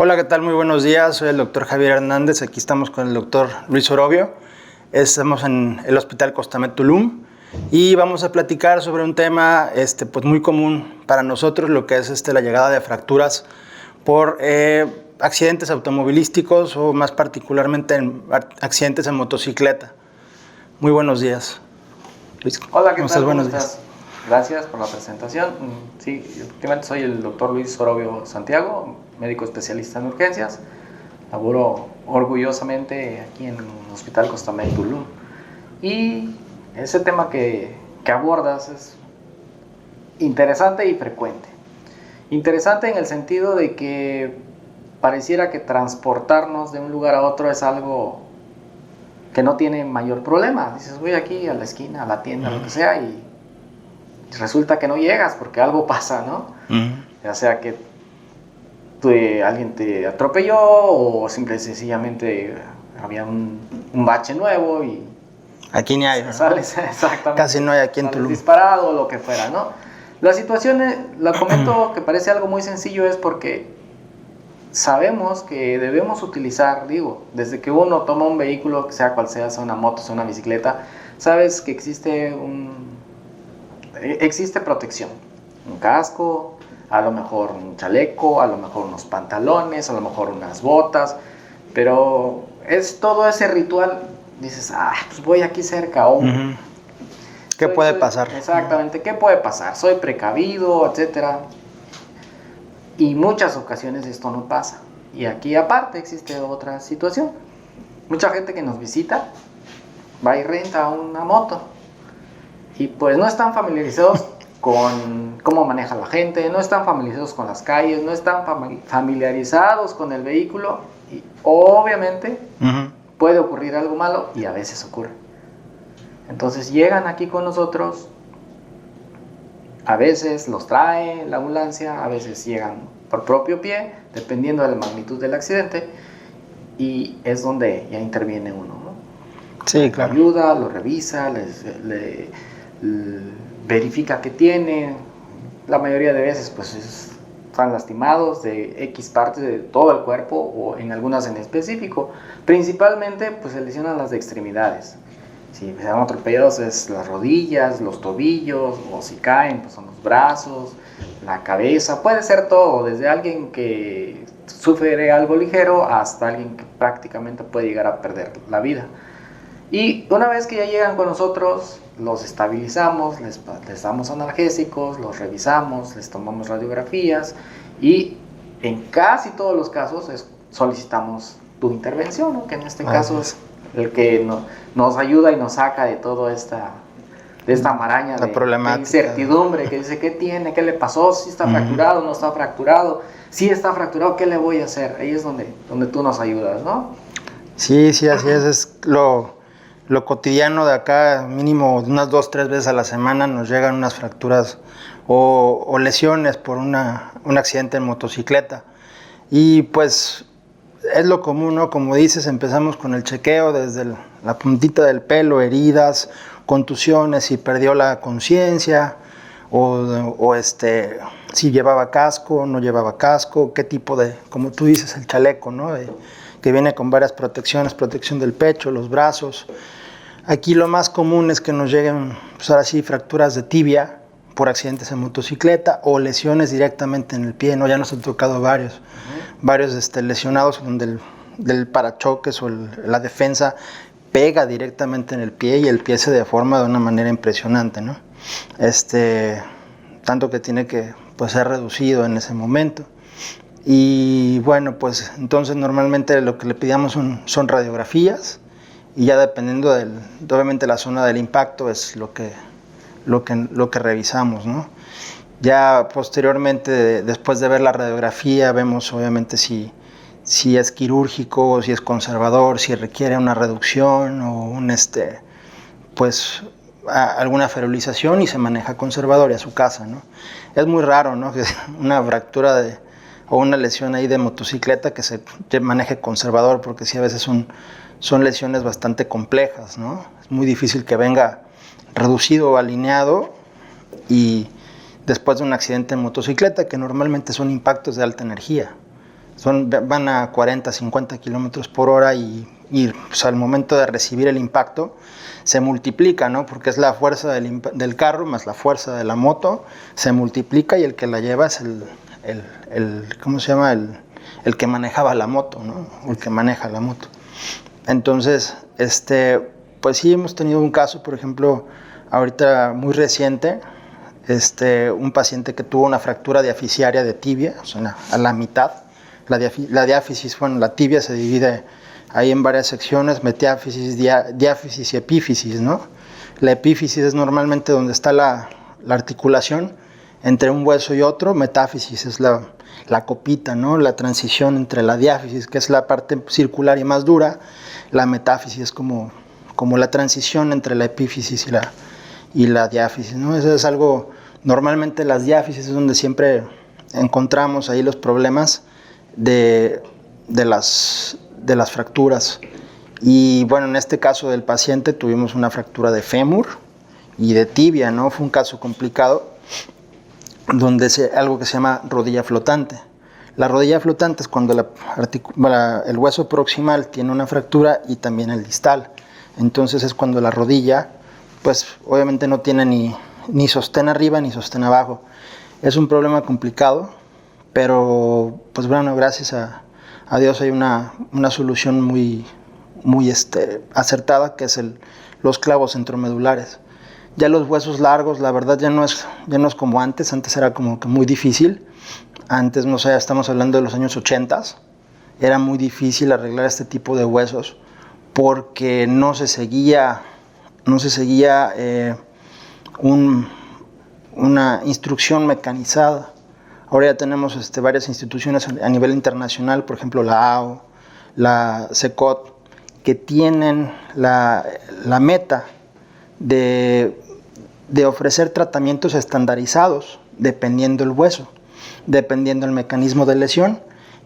Hola, ¿qué tal? Muy buenos días. Soy el doctor Javier Hernández. Aquí estamos con el doctor Luis Orobio. Estamos en el Hospital Costamed Tulum y vamos a platicar sobre un tema pues muy común para nosotros, lo que es la llegada de fracturas por accidentes automovilísticos o más particularmente en accidentes en motocicleta. Muy buenos días, Luis. Hola, ¿qué tal? ¿Cómo Buenos estás? días. Gracias por la presentación. Sí, efectivamente soy el doctor Luis Orobio Santiago, médico especialista en urgencias. Laboro orgullosamente aquí en el Hospital Costamed Tulum. Y ese tema que abordas es interesante y frecuente. Interesante en el sentido de que pareciera que transportarnos de un lugar a otro es algo que no tiene mayor problema. Dices, voy aquí a la esquina, a la tienda, lo que sea, y resulta que no llegas porque algo pasa, ¿no? Ya sea que alguien te atropelló o simple y sencillamente había un bache nuevo y Aquí ni hay, ¿no? sales exactamente. Casi no hay aquí en Tulum. Disparado o lo que fuera, ¿no? La situación, la comento que parece algo muy sencillo, es porque sabemos que debemos utilizar, desde que uno toma un vehículo, que sea cual sea una moto, sea una bicicleta, sabes que existe protección, un casco, a lo mejor un chaleco, a lo mejor unos pantalones, a lo mejor unas botas, pero es todo ese ritual. Dices, pues voy aquí cerca, o ¿qué puede pasar? Exactamente, ¿qué puede pasar? Soy precavido, etcétera. Y muchas ocasiones esto no pasa. Y aquí aparte existe otra situación. Mucha gente que nos visita va y renta una moto y pues no están familiarizados con cómo maneja la gente, no están familiarizados con las calles, no están familiarizados con el vehículo, y obviamente puede ocurrir algo malo, y a veces ocurre. Entonces llegan aquí con nosotros, a veces los trae la ambulancia, a veces llegan por propio pie, dependiendo de la magnitud del accidente, y es donde ya interviene uno, ¿no? Sí, claro. Ayuda, lo revisa, verifica qué tiene. La mayoría de veces pues están lastimados de X partes de todo el cuerpo, o en algunas en específico. Principalmente pues se lesionan las de extremidades. Si se han atropellados es las rodillas, los tobillos, o si caen pues son los brazos, la cabeza. Puede ser todo, desde alguien que sufre algo ligero hasta alguien que prácticamente puede llegar a perder la vida. Y una vez que ya llegan con nosotros, los estabilizamos, les damos analgésicos, los revisamos, les tomamos radiografías, y en casi todos los casos solicitamos tu intervención, ¿no? Que en este caso es el que nos ayuda y nos saca de toda esta maraña de incertidumbre, que dice, ¿qué tiene? ¿Qué le pasó? ¿Si está fracturado? ¿No está fracturado? Si está fracturado, ¿qué le voy a hacer? Ahí es donde tú nos ayudas, ¿no? Sí, así es lo cotidiano de acá. Mínimo unas 2-3 veces a la semana nos llegan unas fracturas o lesiones por un accidente en motocicleta. Y pues es lo común, ¿no? Como dices, empezamos con el chequeo desde la puntita del pelo, heridas, contusiones, si perdió la conciencia, o si llevaba casco, no llevaba casco, qué tipo de, como tú dices, el chaleco, ¿no? Que viene con varias protecciones, protección del pecho, los brazos. Aquí lo más común es que nos lleguen, pues ahora sí, fracturas de tibia por accidentes en motocicleta o lesiones directamente en el pie, ¿no? Ya nos han tocado varios lesionados donde el parachoques o la defensa pega directamente en el pie y el pie se deforma de una manera impresionante, ¿no? Tanto que tiene que pues ser reducido en ese momento. Y bueno, pues entonces normalmente lo que le pedíamos son radiografías, y ya dependiendo obviamente la zona del impacto es lo que revisamos, ¿no? Ya posteriormente, después de ver la radiografía, vemos obviamente si es quirúrgico, si es conservador, si requiere una reducción o alguna ferulización, y se maneja conservador y a su casa, ¿no? Es muy raro, ¿no? Que una fractura o una lesión ahí de motocicleta que se maneje conservador, porque sí, a veces son lesiones bastante complejas, ¿no? Es muy difícil que venga reducido o alineado, y después de un accidente en motocicleta, que normalmente son impactos de alta energía. van a 40, 50 kilómetros por hora y pues, al momento de recibir el impacto se multiplica, ¿no? Porque es la fuerza del carro más la fuerza de la moto, se multiplica y el que la lleva es ¿cómo se llama? El que manejaba la moto, ¿no? El que maneja la moto. Entonces, pues sí hemos tenido un caso, por ejemplo, ahorita muy reciente, un paciente que tuvo una fractura diaficiaria de tibia, o sea, a la mitad. La diáfisis, bueno, la tibia se divide ahí en varias secciones, metafisis, diáfisis y epífisis, ¿no? La epífisis es normalmente donde está la articulación entre un hueso y otro, metáfisis es la copita, ¿no? La transición entre la diáfisis, que es la parte circular y más dura, la metáfisis es como la transición entre la epífisis y la diáfisis, ¿no? Eso es algo, normalmente las diáfisis es donde siempre encontramos ahí los problemas de las fracturas. Y bueno, en este caso del paciente tuvimos una fractura de fémur y de tibia, ¿no? Fue un caso complicado donde algo que se llama rodilla flotante. La rodilla flotante es cuando el hueso proximal tiene una fractura y también el distal. Entonces es cuando la rodilla, pues obviamente no tiene ni sostén arriba ni sostén abajo. Es un problema complicado, pero pues bueno, gracias a Dios hay una solución muy acertada, que es los clavos centromedulares. Ya los huesos largos, la verdad ya no es como antes era como que muy difícil. Antes, no sé, estamos hablando de los años 80, era muy difícil arreglar este tipo de huesos porque no se seguía una instrucción mecanizada. Ahora ya tenemos varias instituciones a nivel internacional, por ejemplo la AO, la CECOT, que tienen la meta de ofrecer tratamientos estandarizados dependiendo el hueso, dependiendo el mecanismo de lesión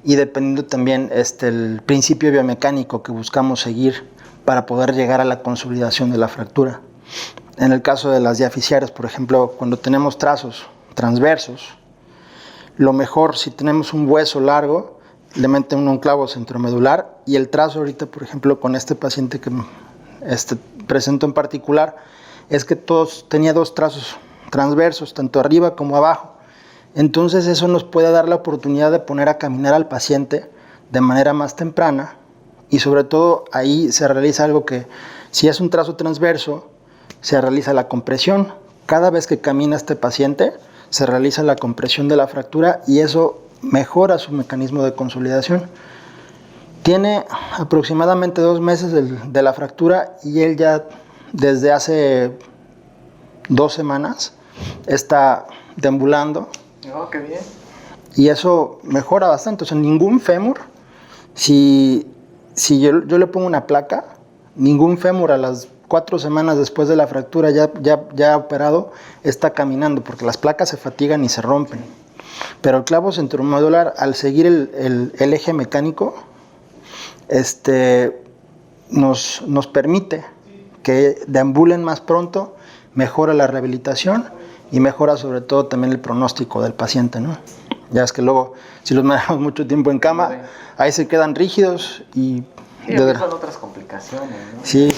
y dependiendo también el principio biomecánico que buscamos seguir para poder llegar a la consolidación de la fractura. En el caso de las diaficiarias, por ejemplo, cuando tenemos trazos transversos, lo mejor, si tenemos un hueso largo, le mete un clavo centromedular, y el trazo ahorita, por ejemplo, con este paciente que presento en particular, es que tenía 2 trazos transversos, tanto arriba como abajo. Entonces eso nos puede dar la oportunidad de poner a caminar al paciente de manera más temprana, y sobre todo ahí se realiza algo que, si es un trazo transverso, se realiza la compresión. Cada vez que camina este paciente, se realiza la compresión de la fractura y eso mejora su mecanismo de consolidación. Tiene aproximadamente 2 meses de la fractura y él ya desde hace 2 semanas está deambulando. Oh, qué bien. Y eso mejora bastante. O sea, ningún fémur, si yo le pongo una placa, ningún fémur a las 4 semanas después de la fractura ya operado está caminando, porque las placas se fatigan y se rompen. Pero el clavo centromedular, al seguir el eje mecánico, nos permite que deambulen más pronto, mejora la rehabilitación y mejora sobre todo también el pronóstico del paciente, ¿no? Ya es que luego, si los manejamos mucho tiempo en cama, ahí se quedan rígidos y empiezan otras complicaciones, ¿no? Sí.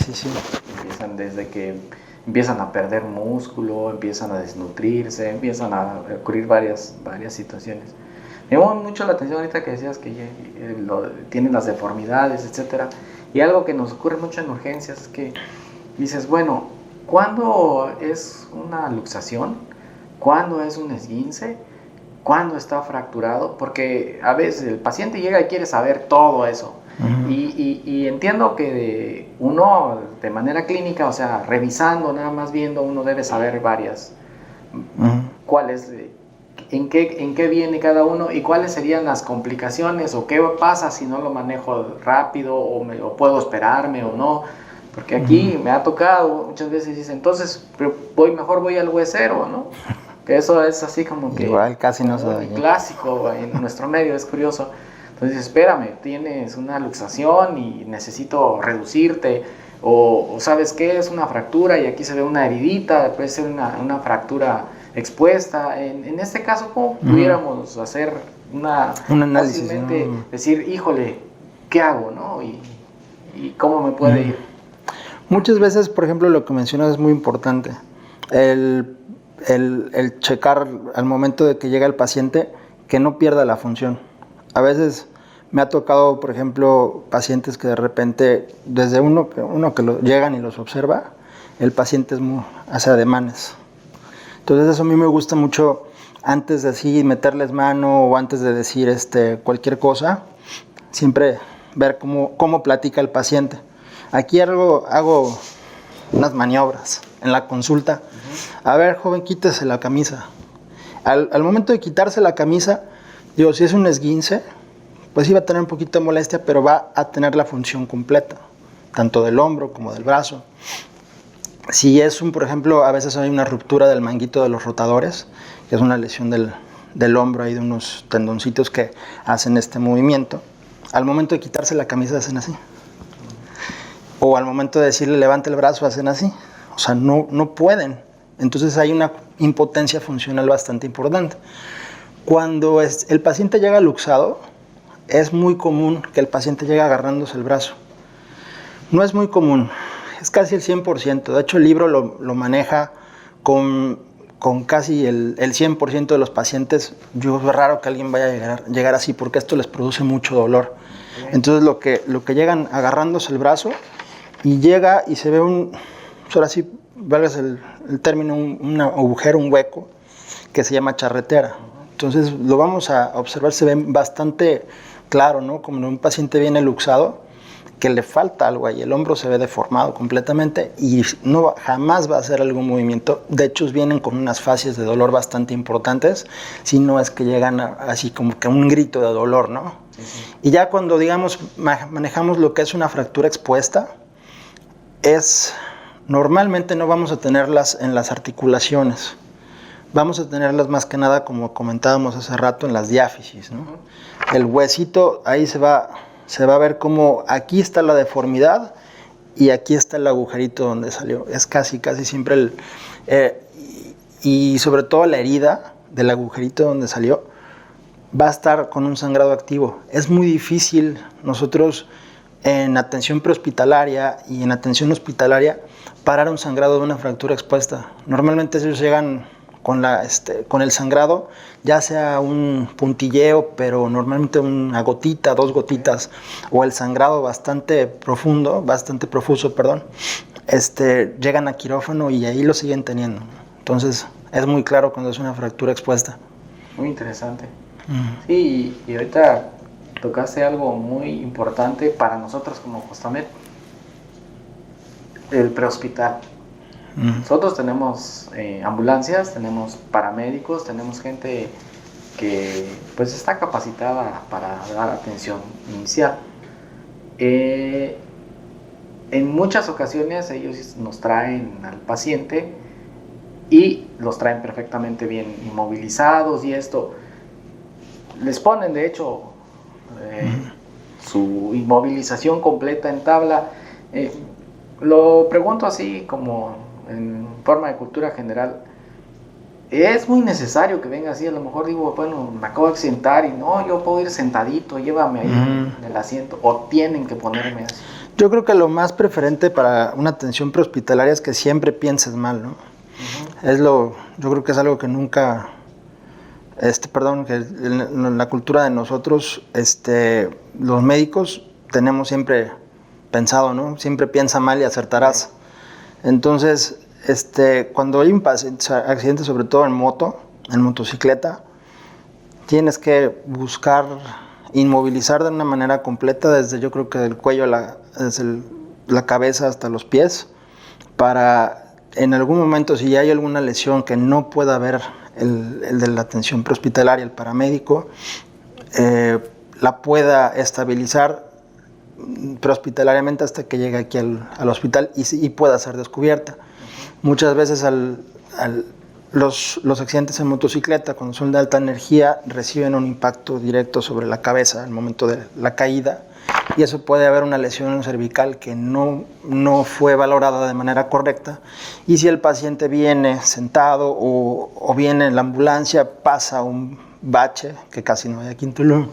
Empiezan desde que empiezan a perder músculo, empiezan a desnutrirse, empiezan a ocurrir varias situaciones. Me llamó mucho la atención ahorita que decías que tienen las deformidades, etcétera. Y algo que nos ocurre mucho en urgencias es que dices, bueno, ¿cuándo es una luxación? ¿Cuándo es un esguince? ¿Cuándo está fracturado? Porque a veces el paciente llega y quiere saber todo eso. Uh-huh. Y entiendo que uno de manera clínica, o sea, revisando, nada más viendo, uno debe saber varias, cuáles, en qué viene cada uno y cuáles serían las complicaciones o qué pasa si no lo manejo rápido o puedo esperarme o no. Porque aquí me ha tocado, muchas veces dicen, entonces mejor voy al huesero, ¿no? Que eso es así como que... Igual casi no se clásico en nuestro medio, es curioso. Entonces, espérame, tienes una luxación y necesito reducirte, o ¿sabes qué? Es una fractura y aquí se ve una heridita, puede ser una fractura expuesta. En este caso, ¿cómo pudiéramos hacer Un análisis, fácilmente ¿no? decir, híjole, ¿qué hago, no? Y cómo me puede ir. Muchas veces, por ejemplo, lo que mencionas es muy importante. El checar al momento de que llega el paciente que no pierda la función. A veces me ha tocado, por ejemplo, pacientes que de repente, desde uno que llegan y los observa, el paciente hace ademanes. Entonces eso a mí me gusta mucho, antes de así meterles mano o antes de decir cualquier cosa, siempre ver cómo platica el paciente. Aquí hago unas maniobras en la consulta. A ver, joven, quítese la camisa. Al momento de quitarse la camisa, digo, si es un esguince, pues sí va a tener un poquito de molestia, pero va a tener la función completa, tanto del hombro como del brazo. Si es por ejemplo, a veces hay una ruptura del manguito de los rotadores, que es una lesión del hombro, hay de unos tendoncitos que hacen este movimiento. Al momento de quitarse la camisa hacen así. O al momento de decirle levante el brazo hacen así. O sea, no pueden. Entonces hay una impotencia funcional bastante importante. Cuando el paciente llega luxado, es muy común que el paciente llegue agarrándose el brazo. No es muy común, es casi el 100%. De hecho, el libro lo maneja con casi el 100% de los pacientes. Yo es raro que alguien vaya a llegar así, porque esto les produce mucho dolor. Entonces lo que llegan agarrándose el brazo y llega y se ve ahora sí, valgas el término, un agujero, un hueco, que se llama charretera. Entonces lo vamos a observar, se ve bastante claro, ¿no? Como un paciente viene luxado, que le falta algo ahí, el hombro se ve deformado completamente y jamás va a hacer algún movimiento. De hecho, vienen con unas fases de dolor bastante importantes, si no es que llegan así como que un grito de dolor, ¿no? Sí. Y ya cuando, digamos, manejamos lo que es una fractura expuesta, normalmente no vamos a tenerlas en las articulaciones, vamos a tenerlas más que nada, como comentábamos hace rato, en las diáfisis, ¿no? El huesito, ahí se va a ver como aquí está la deformidad y aquí está el agujerito donde salió. Es casi siempre y sobre todo la herida del agujerito donde salió va a estar con un sangrado activo. Es muy difícil nosotros en atención prehospitalaria y en atención hospitalaria parar un sangrado de una fractura expuesta. Normalmente ellos llegan con el sangrado, ya sea un puntilleo, pero normalmente una gotita, 2 gotitas, o el sangrado bastante profuso, llegan a quirófano y ahí lo siguen teniendo. Entonces, es muy claro cuando es una fractura expuesta. Muy interesante. Sí, y ahorita tocaste algo muy importante para nosotros como Justamed, el prehospital. Nosotros tenemos ambulancias, tenemos paramédicos, tenemos gente que pues está capacitada para dar atención inicial. En muchas ocasiones ellos nos traen al paciente y los traen perfectamente bien inmovilizados y esto. Les ponen de hecho su inmovilización completa en tabla. Lo pregunto así como en forma de cultura general, es muy necesario que venga así. A lo mejor digo, bueno, me acabo de accidentar y no, yo puedo ir sentadito, llévame ahí en el asiento, o tienen que ponerme así. Yo creo que lo más preferente para una atención prehospitalaria es que siempre pienses mal, ¿no? Yo creo que es algo que nunca, que en la cultura de nosotros, los médicos tenemos siempre pensado, ¿no? Siempre piensa mal y acertarás. Entonces, cuando hay un accidente, sobre todo en motocicleta, tienes que buscar inmovilizar de una manera completa, yo creo que del cuello, desde la cabeza hasta los pies, para en algún momento, si hay alguna lesión que no pueda ver el de la atención prehospitalaria, el paramédico, la pueda estabilizar prehospitalariamente hasta que llegue aquí al hospital y pueda ser descubierta. Muchas veces los accidentes en motocicleta, cuando son de alta energía, reciben un impacto directo sobre la cabeza al momento de la caída, y eso puede haber una lesión cervical que no fue valorada de manera correcta, y si el paciente viene sentado o viene en la ambulancia, pasa un bache, que casi no hay aquí en Tulum,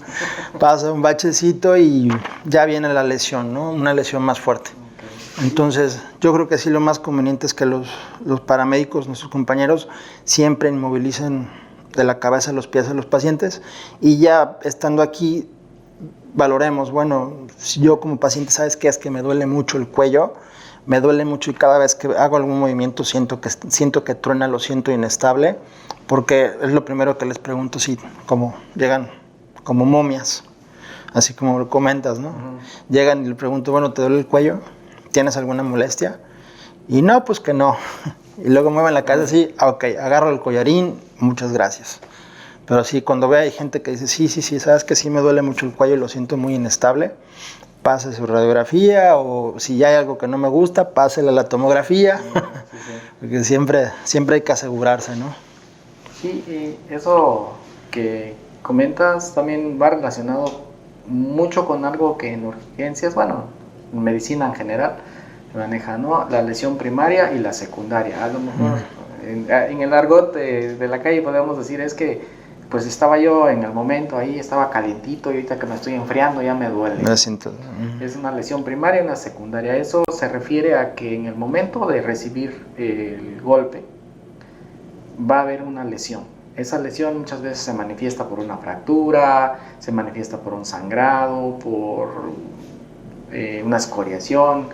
pasa un bachecito y ya viene la lesión, ¿no? Una lesión más fuerte. Entonces, yo creo que sí lo más conveniente es que los paramédicos, nuestros compañeros, siempre inmovilicen de la cabeza a los pies a los pacientes y ya estando aquí, valoremos, bueno, si yo como paciente, ¿sabes qué? Es que me duele mucho el cuello, me duele mucho y cada vez que hago algún movimiento siento que truena, lo siento inestable, porque es lo primero que les pregunto, si como llegan como momias, así como lo comentas, ¿no? Llegan y le pregunto, bueno, ¿te duele el cuello? ¿Tienes alguna molestia? Y no, pues que no. Y luego mueven la cabeza así, ok, agarro el collarín, muchas gracias. Pero sí, cuando ve hay gente que dice, sí, sabes que sí me duele mucho el cuello y lo siento muy inestable, pase su radiografía, o si ya hay algo que no me gusta, pásele la tomografía, porque siempre hay que asegurarse, ¿no? Sí, y eso que comentas también va relacionado mucho con algo que en urgencias, bueno, en medicina en general, se maneja, ¿no? La lesión primaria y la secundaria. A lo mejor en el argot de la calle podemos decir es que pues estaba yo en el momento ahí, estaba calientito y ahorita que me estoy enfriando ya me duele. Me siento. Es una lesión primaria y una secundaria. Eso se refiere a que en el momento de recibir el golpe va a haber una lesión. Esa lesión muchas veces se manifiesta por una fractura, se manifiesta por un sangrado, por una escoriación,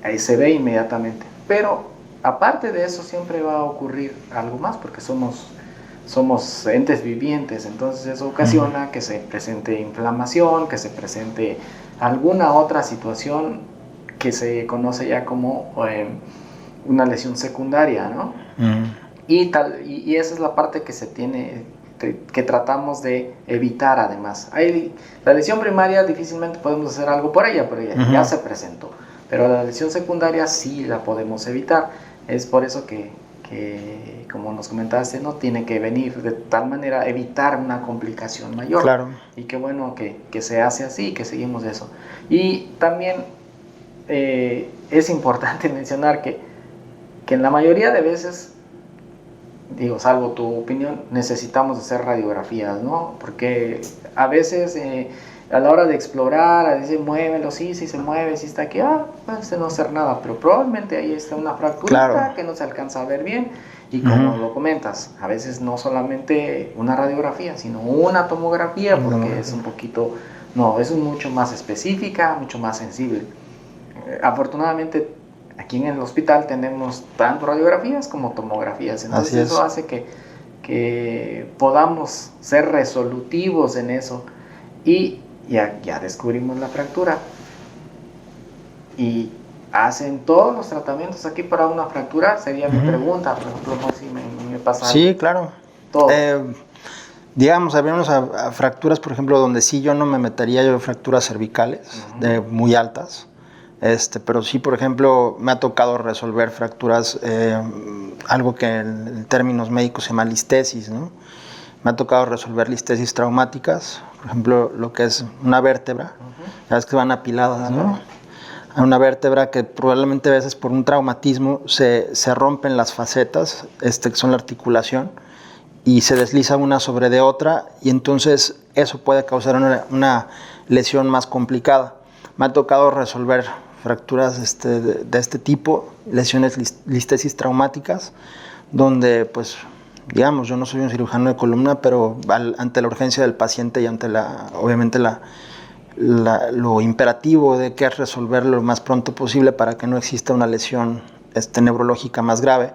ahí se ve inmediatamente. Pero aparte de eso siempre va a ocurrir algo más porque somos entes vivientes, entonces eso ocasiona que se presente inflamación, que se presente alguna otra situación que se conoce ya como una lesión secundaria, ¿no? Y esa es la parte que se tiene, que tratamos de evitar además. La lesión primaria difícilmente podemos hacer algo por ella, pero ya se presentó. Pero la lesión secundaria sí la podemos evitar. Es por eso que como nos comentaste, no tiene que venir de tal manera evitar una complicación mayor. Claro. Y qué bueno que se hace así, que seguimos eso. Y también es importante mencionar que en la mayoría de veces, digo, salvo tu opinión, necesitamos hacer radiografías, ¿no? Porque a veces a la hora de explorar, a veces muévelo, sí se mueve, sí está aquí, puede no hacer nada, pero probablemente ahí está una fracturita, claro, que no se alcanza a ver bien. Y como lo comentas, a veces no solamente una radiografía, sino una tomografía, porque es un poquito, es mucho más específica, mucho más sensible. Afortunadamente, aquí en el hospital tenemos tanto radiografías como tomografías, entonces eso hace que podamos ser resolutivos en eso. Y ya descubrimos la fractura y hacen todos los tratamientos aquí para una fractura, sería mi pregunta, por ejemplo, no sé si me pasa algo. Sí, claro. Todo. Digamos, habríamos a fracturas, por ejemplo, donde sí yo no me metería, yo fracturas cervicales muy altas, pero sí, por ejemplo, me ha tocado resolver fracturas, algo que en términos médicos se llama listesis, ¿no? Me ha tocado resolver listesis traumáticas, por ejemplo, lo que es una vértebra, sabes que van apiladas, ¿no? Una vértebra que probablemente a veces por un traumatismo se rompen las facetas, que son la articulación, y se desliza una sobre de otra, y entonces eso puede causar una lesión más complicada. Me ha tocado resolver fracturas de este tipo, lesiones listesis traumáticas, donde pues digamos, yo no soy un cirujano de columna, pero ante la urgencia del paciente y ante obviamente lo imperativo de que es resolverlo lo más pronto posible para que no exista una lesión neurológica más grave,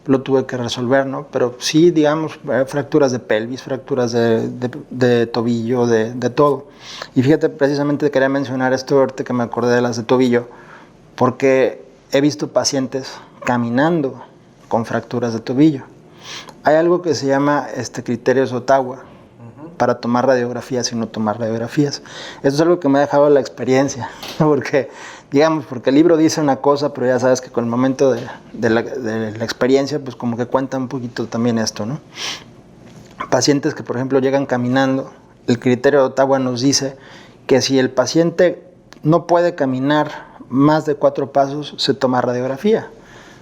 lo tuve que resolver, ¿no? Pero sí, digamos, fracturas de pelvis, fracturas de tobillo, de todo. Y fíjate, precisamente quería mencionar esto ahorita que me acordé de las de tobillo, porque he visto pacientes caminando con fracturas de tobillo. Hay algo que se llama criterios de Ottawa para tomar radiografías y no tomar radiografías. Eso es algo que me ha dejado la experiencia, porque el libro dice una cosa, pero ya sabes que con el momento de la experiencia, pues como que cuenta un poquito también esto, ¿no? Pacientes que, por ejemplo, llegan caminando, el criterio de Ottawa nos dice que si el paciente no puede caminar más de 4 pasos, se toma radiografía.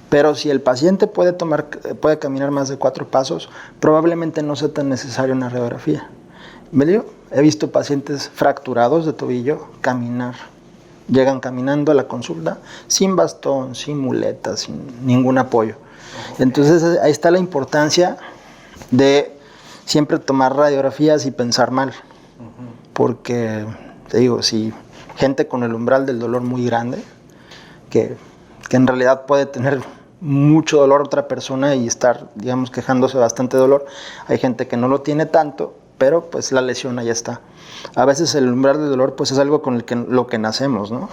Pero si el paciente puede caminar más de 4 pasos, probablemente no sea tan necesaria una radiografía. ¿Me digo? He visto pacientes fracturados de tobillo caminar. Llegan caminando a la consulta sin bastón, sin muleta, sin ningún apoyo. Entonces ahí está la importancia de siempre tomar radiografías y pensar mal. Porque, te digo, si gente con el umbral del dolor muy grande, que en realidad puede tener mucho dolor otra persona y estar, digamos, quejándose de bastante dolor, hay gente que no lo tiene tanto, pero pues la lesión ahí está. A veces el umbral del dolor pues es algo con lo que nacemos, ¿no?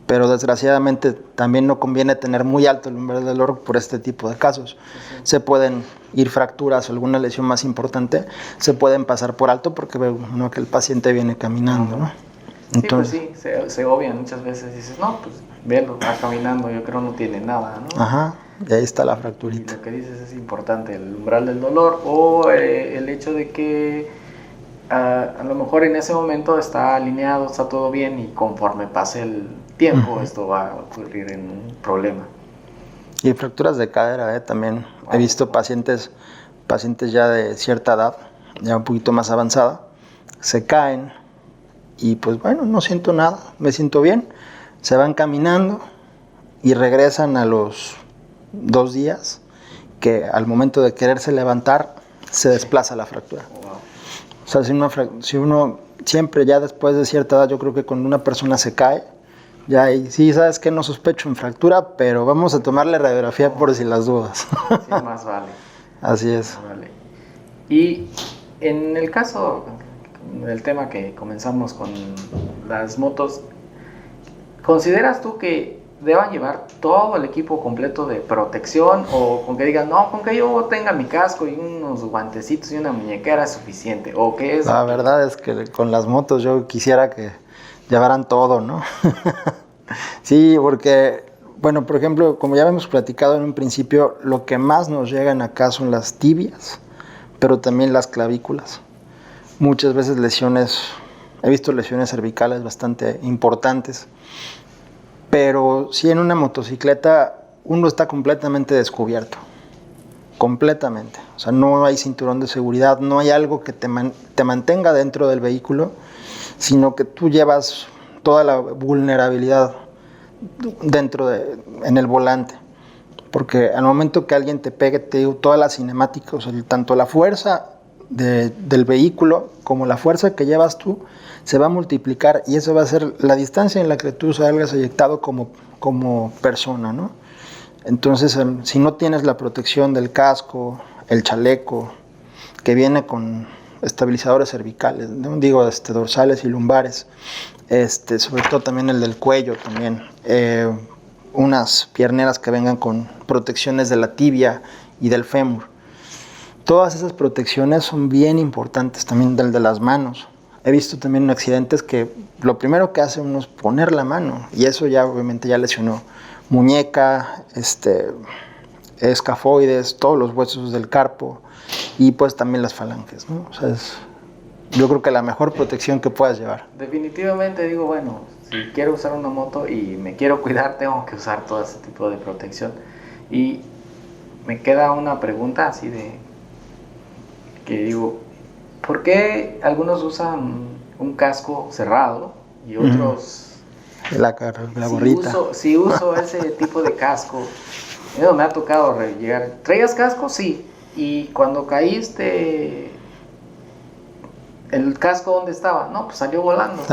Pero desgraciadamente también no conviene tener muy alto el umbral del dolor por este tipo de casos. Se pueden ir fracturas o alguna lesión más importante, se pueden pasar por alto porque no que el paciente viene caminando, ¿no? Entonces, sí, pues sí, se obvian muchas veces, dices, no, pues velo, va caminando, yo creo no tiene nada, ¿no? Ajá, y ahí está la fracturita. Y lo que dices es importante, el umbral del dolor o el hecho de que a lo mejor en ese momento está alineado, está todo bien y conforme pase el tiempo esto va a ocurrir en un problema. Y fracturas de cadera, también he visto pacientes ya de cierta edad, ya un poquito más avanzada, se caen y pues bueno, no siento nada, me siento bien, se van caminando y regresan a los 2 días que al momento de quererse levantar se desplaza la fractura. Wow. O sea, si uno siempre ya después de cierta edad, yo creo que cuando una persona se cae, ya ahí sí, sabes que no sospecho en fractura, pero vamos a tomarle radiografía por si las dudas. Sí, más vale. Así es. Vale. Y en el caso del tema que comenzamos con las motos, ¿consideras tú que deban llevar todo el equipo completo de protección o con que digan, no, con que yo tenga mi casco y unos guantecitos y una muñequera es suficiente? ¿O qué es? La verdad es que con las motos yo quisiera que llevaran todo, ¿no? Sí, porque, bueno, por ejemplo, como ya habíamos platicado en un principio, lo que más nos llegan acá son las tibias, pero también las clavículas. Muchas veces he visto lesiones cervicales bastante importantes, pero sí en una motocicleta uno está completamente descubierto, completamente. O sea, no hay cinturón de seguridad, no hay algo que te mantenga dentro del vehículo, sino que tú llevas toda la vulnerabilidad en el volante. Porque al momento que alguien te pegue, te digo, toda la cinemática, o sea, tanto la fuerza del vehículo como la fuerza que llevas tú se va a multiplicar y eso va a ser la distancia en la que tú salgas eyectado como persona, ¿no? Entonces, si no tienes la protección del casco, el chaleco, que viene con estabilizadores cervicales, ¿no? Digo, dorsales y lumbares, sobre todo también el del cuello también, unas pierneras que vengan con protecciones de la tibia y del fémur. Todas esas protecciones son bien importantes, también del de las manos. He visto también accidentes que lo primero que hace uno es poner la mano y eso ya obviamente ya lesionó muñeca, escafoides, todos los huesos del carpo y pues también las falanges, ¿no? O sea, yo creo que la mejor protección que puedas llevar. Definitivamente digo, bueno, si quiero usar una moto y me quiero cuidar, tengo que usar todo ese tipo de protección. Y me queda una pregunta así que digo, ¿por qué algunos usan un casco cerrado y otros... La gorrita. Si uso ese tipo de casco, me ha tocado llegar. ¿Traías casco? Sí. Y cuando caíste, ¿el casco dónde estaba? No, pues salió volando.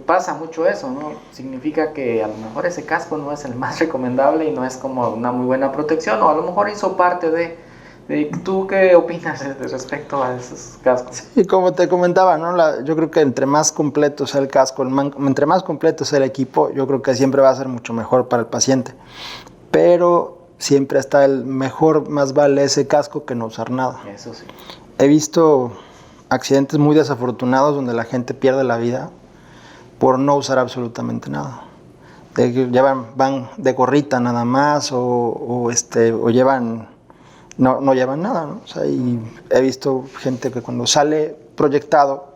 Pasa mucho eso, ¿no? Significa que a lo mejor ese casco no es el más recomendable y no es como una muy buena protección, o a lo mejor hizo parte de ¿tú qué opinas respecto a esos cascos? Sí, como te comentaba, ¿no? Yo creo que entre más completo sea el casco, entre más completo sea el equipo, yo creo que siempre va a ser mucho mejor para el paciente. Pero siempre está el mejor, más vale ese casco que no usar nada. Eso sí. He visto accidentes muy desafortunados donde la gente pierde la vida por no usar absolutamente nada. Van de gorrita nada más o llevan... No llevan nada, ¿no? O sea, y he visto gente que cuando sale proyectado,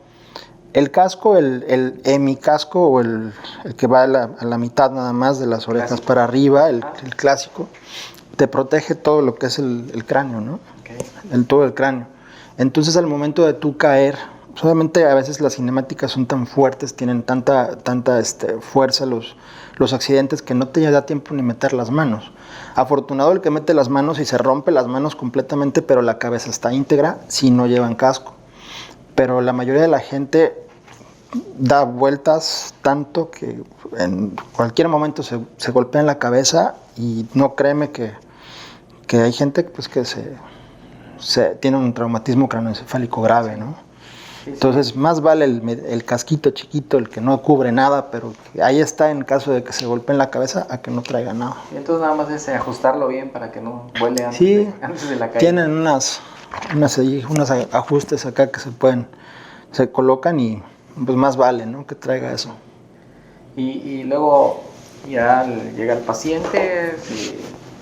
El casco, el hemicasco o el que va a la mitad nada más de las orejas Clásico. para arriba, el clásico, te protege todo lo que es el cráneo, ¿no? Okay. En todo el cráneo. Entonces al momento de tú caer, solamente a veces las cinemáticas son tan fuertes, tienen tanta fuerza los accidentes que no te da tiempo ni meter las manos. Afortunado el que mete las manos y se rompe las manos completamente, pero la cabeza está íntegra si no llevan casco. Pero la mayoría de la gente da vueltas tanto que en cualquier momento se golpea en la cabeza y no, créeme que hay gente pues que se tiene un traumatismo craneoencefálico grave, ¿no? Sí. Entonces más vale el casquito chiquito, el que no cubre nada, pero que ahí está en caso de que se golpee en la cabeza, a que no traiga nada. Y entonces nada más es ajustarlo bien para que no vuele antes, Sí, antes de la caída. tienen unos ajustes acá que se colocan y pues más vale, ¿no? Que traiga eso. Y luego ya llega el paciente,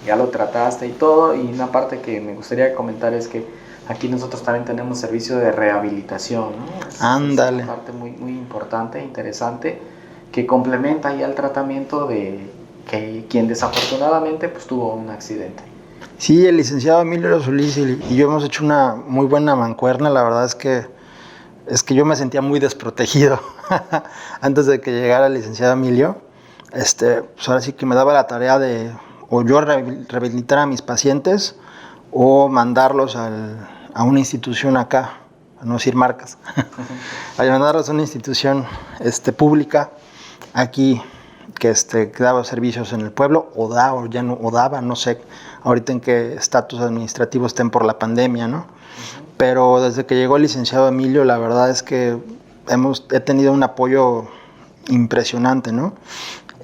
ya lo trataste y todo, y una parte que me gustaría comentar es que aquí nosotros también tenemos servicio de rehabilitación, ¿no? Ándale. Es una parte muy, muy importante, interesante, que complementa ya el tratamiento de quien desafortunadamente pues tuvo un accidente. Sí, el licenciado Emilio Solís y yo hemos hecho una muy buena mancuerna. La verdad es que yo me sentía muy desprotegido antes de que llegara el licenciado Emilio. Pues ahora sí que me daba la tarea de o yo rehabilitar a mis pacientes o mandarlos a una institución acá, a no decir marcas, a mandarlos a una institución pública aquí que daba servicios en el pueblo o daba, no sé ahorita en qué estatus administrativo estén por la pandemia, ¿no? Pero desde que llegó el licenciado Emilio, la verdad es que he tenido un apoyo impresionante, ¿no?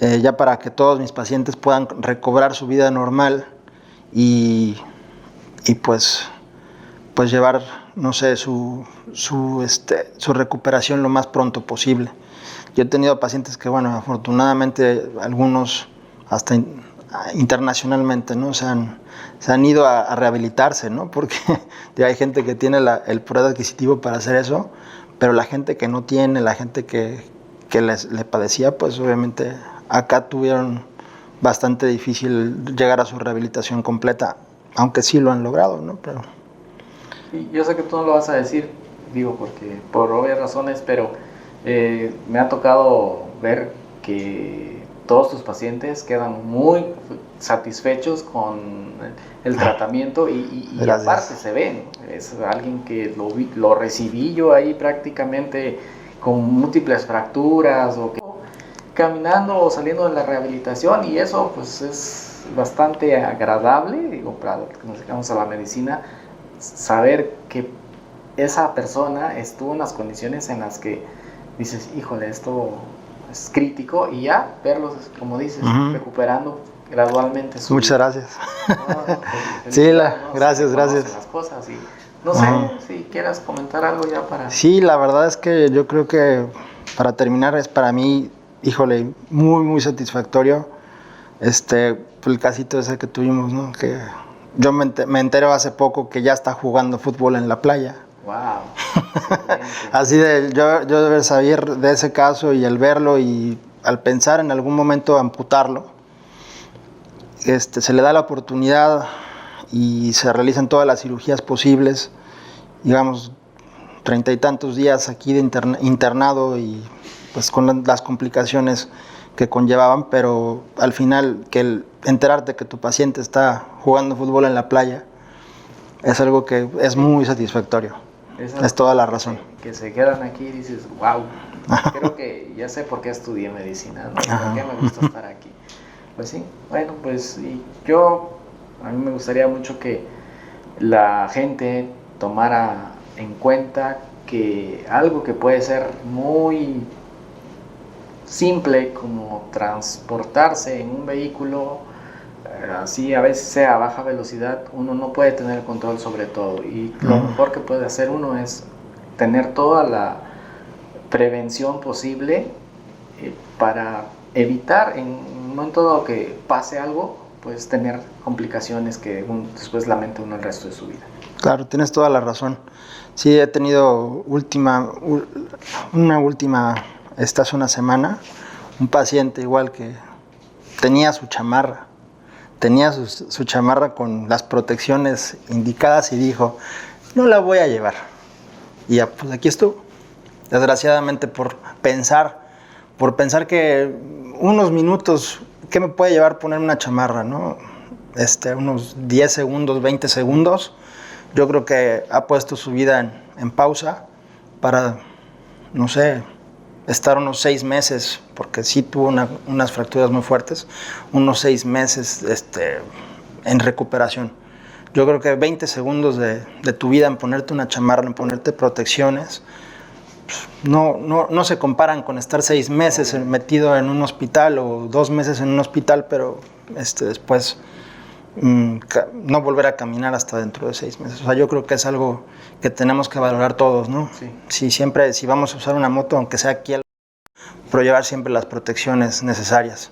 Ya para que todos mis pacientes puedan recobrar su vida normal y pues llevar, no sé, su recuperación lo más pronto posible. Yo he tenido pacientes que, bueno, afortunadamente algunos hasta internacionalmente, ¿no? Se han ido a rehabilitarse, ¿no? Porque hay gente que tiene el poder adquisitivo para hacer eso, pero la gente que no tiene, la gente que le padecía, pues obviamente acá tuvieron bastante difícil llegar a su rehabilitación completa, aunque sí lo han logrado, ¿no? Pero... Y yo sé que tú no lo vas a decir, digo, porque por obvias razones, pero me ha tocado ver que todos tus pacientes quedan muy satisfechos con el tratamiento y aparte se ven, es alguien que lo recibí yo ahí prácticamente con múltiples fracturas o que caminando o saliendo de la rehabilitación, y eso pues es bastante agradable, digo, para los que nos dedicamos a la medicina, saber que esa persona estuvo en las condiciones en las que dices, híjole, esto es crítico, y ya verlos, como dices, recuperando gradualmente su Muchas vida. gracias. No, sí, ¿no? gracias. Las cosas y no sé si quieras comentar algo ya para... Sí, la verdad es que yo creo que para terminar es para mí, híjole, muy, muy satisfactorio el casito ese que tuvimos, ¿no? Que yo me entero hace poco que ya está jugando fútbol en la playa. Wow. Así yo de haber saber de ese caso y al verlo y al pensar en algún momento amputarlo, se le da la oportunidad y se realizan todas las cirugías posibles, digamos 30 y tantos días aquí de internado y pues con las complicaciones que conllevaban, pero al final que enterarte que tu paciente está jugando fútbol en la playa es algo que es muy satisfactorio. Es toda la razón. Que se quedan aquí y dices, wow, creo que ya sé por qué estudié medicina, ¿no? ¿Por qué me gusta estar aquí? Pues sí, bueno, pues a mí me gustaría mucho que la gente tomara en cuenta que algo que puede ser muy simple como transportarse en un vehículo, así a veces sea a baja velocidad, uno no puede tener el control sobre todo, y lo mejor que puede hacer uno es tener toda la prevención posible para evitar en un momento dado que pase algo, pues tener complicaciones que después lamenta uno el resto de su vida. Claro, tienes toda la razón. Sí, he tenido hace una semana, un paciente igual que tenía su chamarra, su chamarra con las protecciones indicadas y dijo, no la voy a llevar. Y ya, pues aquí estuvo. Desgraciadamente por pensar que unos minutos, ¿qué me puede llevar ponerme una chamarra, no? Unos 10 segundos, 20 segundos, yo creo que ha puesto su vida en pausa para, no sé, estar unos 6 meses, porque sí tuvo unas fracturas muy fuertes, unos 6 meses en recuperación. Yo creo que 20 segundos de tu vida en ponerte una chamarra, en ponerte protecciones, no se comparan con estar 6 meses metido en un hospital o 2 meses en un hospital, pero después no volver a caminar hasta dentro de 6 meses. O sea, yo creo que es algo que tenemos que valorar todos, ¿no? Sí. Si vamos a usar una moto, aunque sea aquí, pero llevar siempre las protecciones necesarias.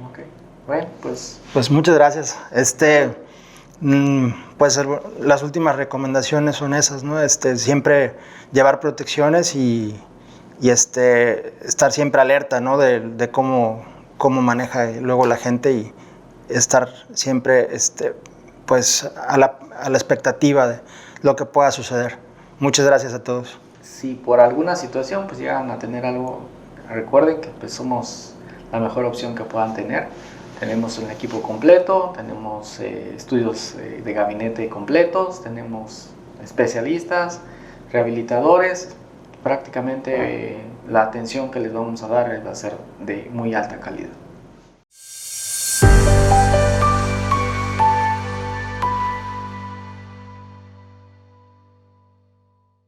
Ok, bueno, pues muchas gracias. Pues las últimas recomendaciones son esas, ¿no? Siempre llevar protecciones y estar siempre alerta, ¿no? De cómo maneja luego la gente y estar siempre pues a la expectativa de lo que pueda suceder. Muchas gracias a todos. Si por alguna situación pues llegan a tener algo, recuerden que pues somos la mejor opción que puedan tener. Tenemos un equipo completo, tenemos estudios de gabinete completos, tenemos especialistas, rehabilitadores. Prácticamente la atención que les vamos a dar va a ser de muy alta calidad.